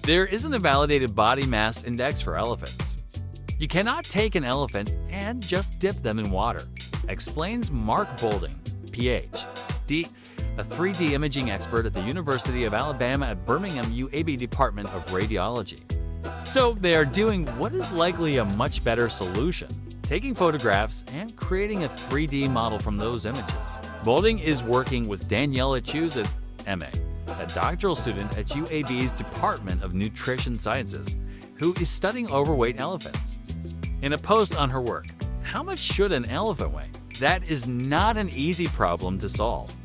There isn't a validated body mass index for elephants. You cannot take an elephant and just dip them in water, explains Mark Boulding, Ph.D., a 3D imaging expert at the University of Alabama at Birmingham UAB Department of Radiology. So they are doing what is likely a much better solution, taking photographs and creating a 3D model from those images. Boulding is working with Daniela Chuzet, MA, a doctoral student at UAB's Department of Nutrition Sciences, who is studying overweight elephants. In a post on her work, "How much should an elephant weigh?" That is not an easy problem to solve.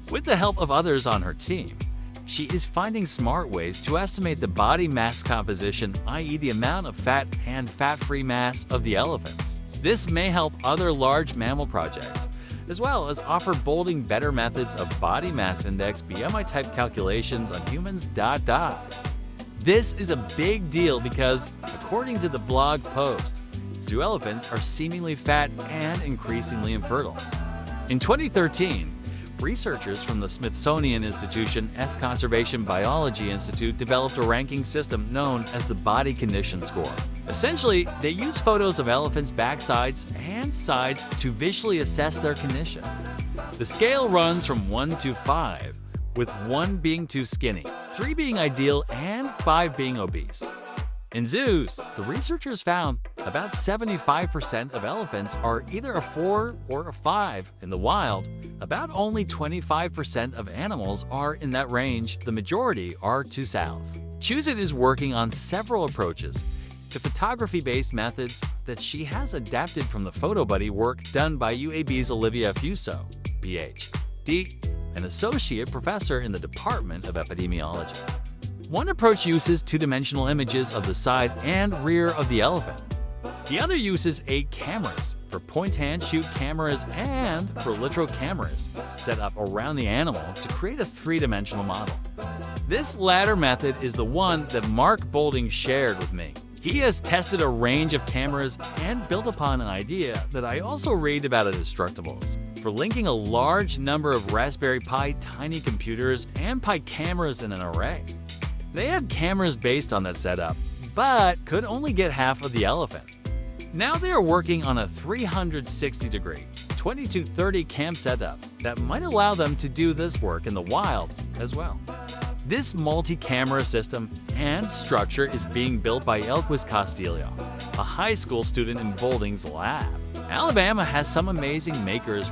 With the help of others on her team, she is finding smart ways to estimate the body mass composition, i.e. the amount of fat and fat-free mass of the elephants. This may help other large mammal projects, as well as offer Boulding better methods of body mass index BMI-type calculations on humans. This is a big deal because, according to the blog post, zoo elephants are seemingly fat and increasingly infertile. In 2013, researchers from the Smithsonian Institution's Conservation Biology Institute developed a ranking system known as the Body Condition Score. Essentially, they use photos of elephants' backsides and sides to visually assess their condition. The scale runs from 1 to 5, with 1 being too skinny, 3 being ideal, and 5 being obese. In zoos, the researchers found about 75% of elephants are either a 4 or a 5. In the wild, about only 25% of animals are in that range. The majority are to south. Chuzet is working on several approaches to photography-based methods that she has adapted from the PhotoBuddy work done by UAB's Olivia Fuso, Ph.D., an associate professor in the Department of Epidemiology. One approach uses two-dimensional images of the side and rear of the elephant. The other uses 8 cameras for point-and-shoot cameras and for litro cameras set up around the animal to create a 3-dimensional model. This latter method is the one that Mark Boulding shared with me. He has tested a range of cameras and built upon an idea that I also read about at Instructables for linking a large number of Raspberry Pi tiny computers and Pi cameras in an array. They had cameras based on that setup, but could only get half of the elephant. Now they are working on a 360-degree, 20-30 cam setup that might allow them to do this work in the wild as well. This multi-camera system and structure is being built by Elquis Castillo, a high school student in Boulding's lab. Alabama has some amazing makers,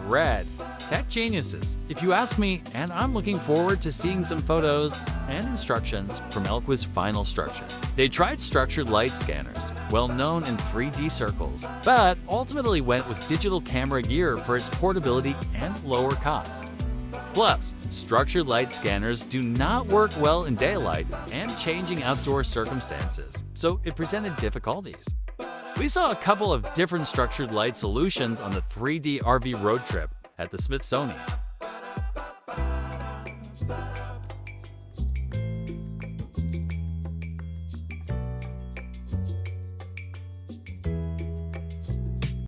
tech geniuses, if you ask me, and I'm looking forward to seeing some photos and instructions from Elquis' final structure. They tried structured light scanners, well known in 3D circles, but ultimately went with digital camera gear for its portability and lower cost. Plus, structured light scanners do not work well in daylight and changing outdoor circumstances, so it presented difficulties. We saw a couple of different structured light solutions on the 3D RV road trip at the Smithsonian.